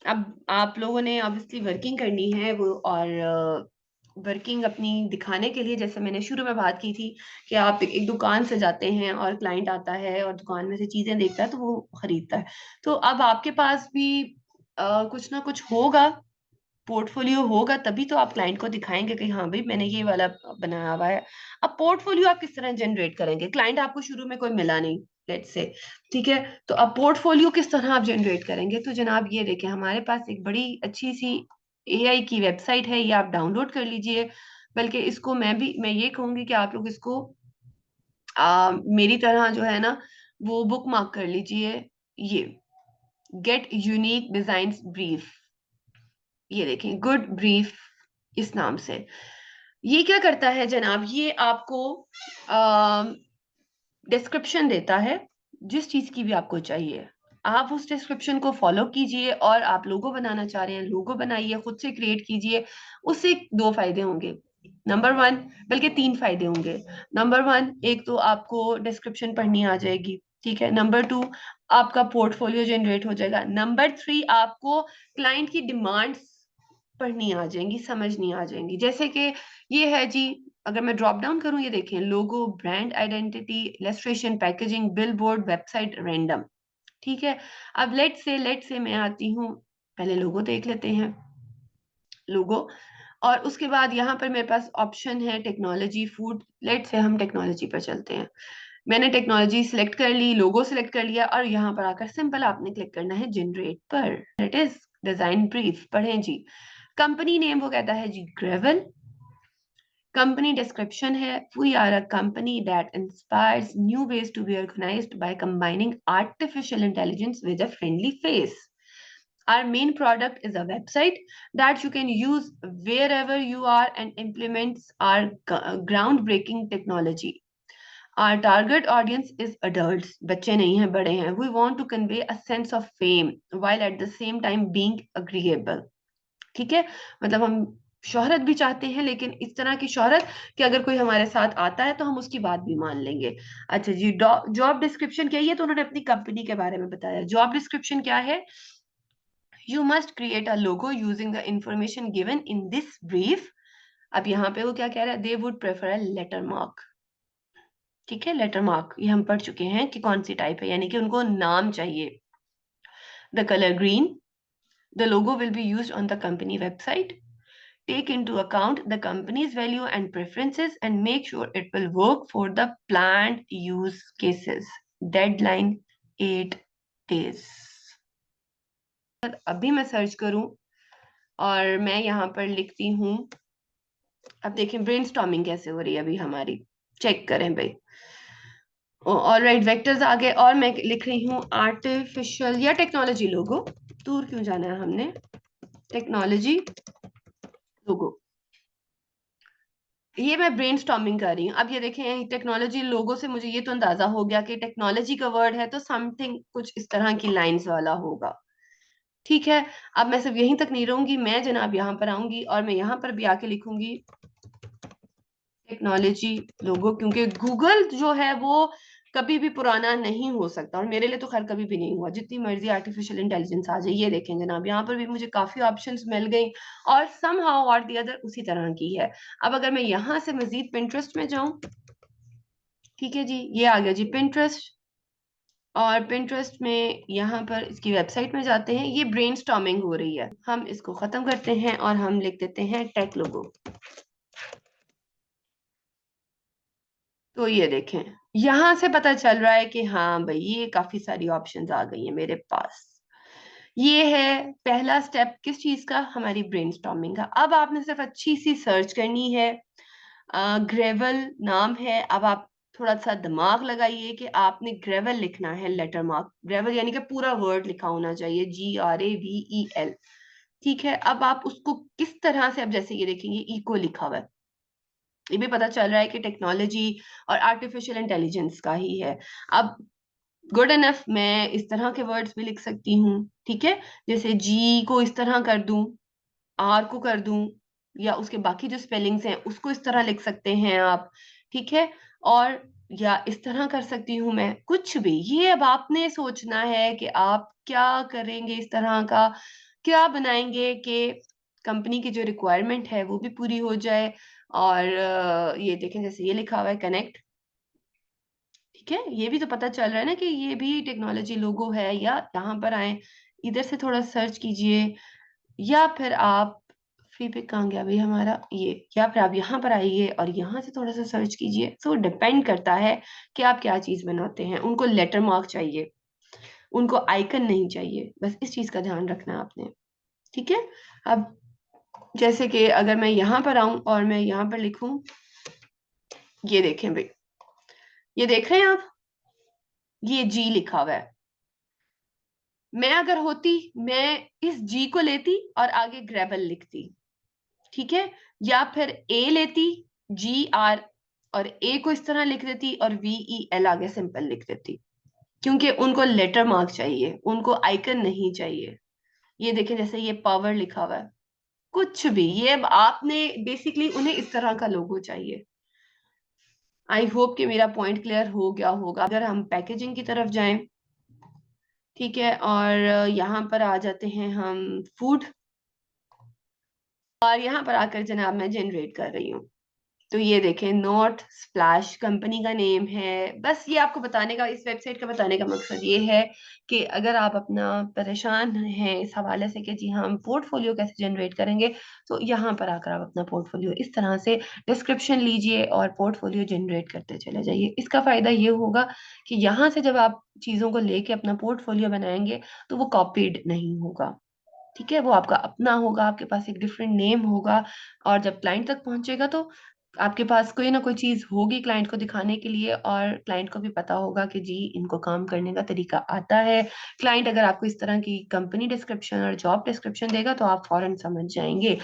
अब आप लोगों ने ऑब्वियसली वर्किंग करनी है वो, और वर्किंग अपनी दिखाने के लिए, जैसे मैंने शुरू में बात की थी कि आप एक दुकान से जाते हैं और क्लाइंट आता है और दुकान में से चीजें देखता है तो वो खरीदता है। तो अब आपके पास भी कुछ ना कुछ होगा, पोर्टफोलियो होगा, तभी तो आप क्लाइंट को दिखाएंगे कि हाँ भाई मैंने ये वाला बनाया हुआ है। अब पोर्टफोलियो आप किस तरह जनरेट करेंगे? क्लाइंट आपको शुरू में कोई मिला नहीं, लेट्स से, ठीक है, तो अब पोर्टफोलियो किस तरह आप जनरेट करेंगे? तो जनाब ये देखें, हमारे पास एक बड़ी अच्छी सी एआई की वेबसाइट है, ये आप डाउनलोड कर लीजिए। बल्कि इसको मैं ये कहूंगी कि आप लोग इसको मेरी तरह जो है ना वो बुक मार्क कर लीजिए। ये गेट यूनिक डिजाइन ब्रीफ, ये देखें, गुड ब्रीफ इस नाम से। ये क्या करता है जनाब, ये आपको डिस्क्रिप्शन देता है जिस चीज की भी आपको चाहिए। आप उस डिस्क्रिप्शन को फॉलो कीजिए, और आप लोगो बनाना चाह रहे हैं, लोगो बनाइए, खुद से क्रिएट कीजिए। उससे दो फायदे होंगे। नंबर वन, बल्कि तीन फायदे होंगे। नंबर वन, एक तो आपको डिस्क्रिप्शन पढ़नी आ जाएगी, ठीक है। नंबर टू, आपका पोर्टफोलियो जनरेट हो जाएगा। नंबर थ्री, आपको क्लाइंट की डिमांड्स पढ़नी आ जाएंगी, समझनी आ जाएंगी। जैसे कि ये है जी, अगर मैं ड्रॉप डाउन करूं, ये देखें, logo, brand identity, illustration, packaging, billboard, website, random, ठीक है। अब लेट से मैं आती हूँ, पहले लोगो देख लेते हैं, लोगो। और उसके बाद यहाँ पर मेरे पास ऑप्शन है टेक्नोलॉजी, फूड। लेट से हम टेक्नोलॉजी पर चलते हैं। मैंने टेक्नोलॉजी सिलेक्ट कर ली, लोगो सिलेक्ट कर लिया, और यहाँ पर आकर सिंपल आपने क्लिक करना है जनरेट पर। इट इज डिजाइन ब्रीफ, पढ़ें जी। कंपनी नेम वो कहता है जी ग्रेवल। कंपनी डिस्क्रिप्शन है, we are a company that inspires new ways to be organised by combining artificial intelligence with a friendly face. Our main product is a website that you can use wherever you are and implements our groundbreaking technology. Our target audience is adults, बच्चे नहीं हैं, बड़े हैं. We want to convey a sense of fame while at the same time being agreeable. ठीक है, मतलब हम शोहरत भी चाहते हैं, लेकिन इस तरह की शोहरत कि अगर कोई हमारे साथ आता है तो हम उसकी बात भी मान लेंगे। अच्छा जी, जॉब डिस्क्रिप्शन क्या है? ये तो उन्होंने अपनी कंपनी के बारे में बताया। जॉब डिस्क्रिप्शन क्या है? You must create a logo using the information given in this brief. अब यहाँ पे वो क्या कह रहा है? They would prefer a letter mark. ठीक है, लेटर मार्क ये हम पढ़ चुके हैं कि कौन सी टाइप है, यानी कि उनको नाम चाहिए। The color green. The logo will be used on the company website. Take into account the company's value and preferences and make sure it will work for the planned use cases. Deadline 8 days. अभी मैं search करूं और मैं यहाँ पर लिखती हूँ, अब देखें ब्रेनस्टॉर्मिंग कैसे हो रही है अभी हमारी, चेक करें भाई। ऑल राइट, वेक्टर्स आ गए, और मैं लिख रही हूँ आर्टिफिशियल या टेक्नोलॉजी लोगो। दूर क्यों जाना है हमने, टेक्नोलॉजी लोगो। ये मैं ब्रेनस्टॉर्मिंग कर रही हूँ। अब ये देखें, टेक्नोलॉजी लोगो से मुझे ये तो अंदाजा हो गया कि टेक्नोलॉजी का वर्ड है तो समथिंग कुछ इस तरह की लाइंस वाला होगा, ठीक है। अब मैं सिर्फ यहीं तक नहीं रहूंगी, मैं जनाब यहाँ पर आऊंगी और मैं यहाँ पर भी आके लिखूंगी टेक्नोलॉजी लोगो, क्योंकि गूगल जो है वो कभी भी पुराना नहीं हो सकता, और मेरे लिए तो खैर कभी भी नहीं हुआ, जितनी मर्जी आर्टिफिशियल इंटेलिजेंस आ जाए। ये देखें जनाब, यहाँ पर भी मुझे काफी ऑप्शंस मिल गई, और सम हाउ और दी अदर उसी तरह की है। अब अगर मैं यहाँ से मजीद पिंटरेस्ट में जाऊं, ठीक है जी, ये आ गया जी पिंटरेस्ट, और पिंटरेस्ट में यहाँ पर इसकी वेबसाइट में जाते हैं। ये ब्रेनस्टॉर्मिंग हो रही है, हम इसको खत्म करते हैं और हम लिख देते हैं टेक लोगो। तो ये देखें, यहां से पता चल रहा है कि हाँ भाई ये काफी सारी ऑप्शंस आ गई हैं मेरे पास। ये है पहला स्टेप किस चीज का? हमारी ब्रेनस्टॉर्मिंग का। अब आपने सिर्फ अच्छी सी सर्च करनी है, ग्रेवल नाम है। अब आप थोड़ा सा दिमाग लगाइए कि आपने ग्रेवल लिखना है, लेटर मार्क ग्रेवल, यानी कि पूरा वर्ड लिखा होना चाहिए, GRAVEL, ठीक है। अब आप उसको किस तरह से, अब जैसे ये देखेंगे इको लिखा हुआ है, ये भी पता चल रहा है कि टेक्नोलॉजी और आर्टिफिशियल इंटेलिजेंस का ही है। अब गुड इनफ, मैं इस तरह के वर्ड्स भी लिख सकती हूँ, ठीक है। जैसे जी को इस तरह कर दूं, आर को कर दूं, या उसके बाकी जो स्पेलिंग्स हैं उसको इस तरह लिख सकते हैं आप, ठीक है। और या इस तरह कर सकती हूँ मैं, कुछ भी। ये अब आपने सोचना है कि आप क्या करेंगे इस तरह का, क्या बनाएंगे कि कंपनी की जो रिक्वायरमेंट है वो भी पूरी हो जाए। और ये देखें, जैसे ये लिखा हुआ है कनेक्ट, ठीक है, ये भी तो पता चल रहा है ना कि ये भी टेक्नोलॉजी लोगो है। या यहाँ पर आए, इधर से थोड़ा सर्च कीजिए, या फिर आप फ्री पिक कहाँ गया भाई हमारा ये, या फिर आप यहाँ पर आइए और यहाँ से थोड़ा सा सर्च कीजिए। सो डिपेंड करता है कि आप क्या चीज बनाते हैं। उनको लेटर मार्क चाहिए, उनको आइकन नहीं चाहिए, बस इस चीज का ध्यान रखना है आपने, ठीक है। अब जैसे कि अगर मैं यहाँ पर आऊं और मैं यहाँ पर लिखूं, ये देखें भाई, ये देख रहे हैं आप, ये जी लिखा हुआ है। मैं अगर होती, मैं इस जी को लेती और आगे ग्रेबल लिखती, ठीक है, या फिर ए लेती, जी आर, और ए को इस तरह लिख देती और वी ई एल आगे सिंपल लिख देती, क्योंकि उनको लेटर मार्क चाहिए, उनको आइकन नहीं चाहिए। ये देखें, जैसे ये पावर लिखा हुआ है, कुछ भी, ये अब आपने बेसिकली उन्हें इस तरह का लोगो चाहिए। आई होप कि मेरा पॉइंट क्लियर हो गया होगा। अगर हम पैकेजिंग की तरफ जाएं, ठीक है, और यहाँ पर आ जाते हैं हम फूड, और यहाँ पर आकर जनाब मैं जनरेट कर रही हूँ। तो ये देखें, नॉट स्प्लैश कंपनी का नेम है। बस ये आपको बताने का, इस वेबसाइट का बताने का मकसद ये है कि अगर आप अपना परेशान हैं इस हवाले से कि जी हाँ, हम पोर्टफोलियो कैसे जनरेट करेंगे, तो यहाँ पर आकर आप अपना पोर्टफोलियो इस तरह से डिस्क्रिप्शन लीजिए और पोर्टफोलियो जनरेट करते चले जाइए। इसका फायदा ये होगा कि यहाँ से जब आप चीज़ों को लेके अपना पोर्टफोलियो बनाएंगे तो वो कॉपीड नहीं होगा, ठीक है, वो आपका अपना होगा, आपके पास एक डिफरेंट नेम होगा। और जब क्लाइंट तक पहुंचेगा तो आपके पास कोई ना कोई चीज होगी क्लाइंट को दिखाने के लिए, और क्लाइंट को भी पता होगा कि जी इनको काम करने का तरीका आता है। क्लाइंट अगर आपको इस तरह की कंपनी डिस्क्रिप्शन और जॉब डिस्क्रिप्शन देगा तो आप फौरन समझ जाएंगे।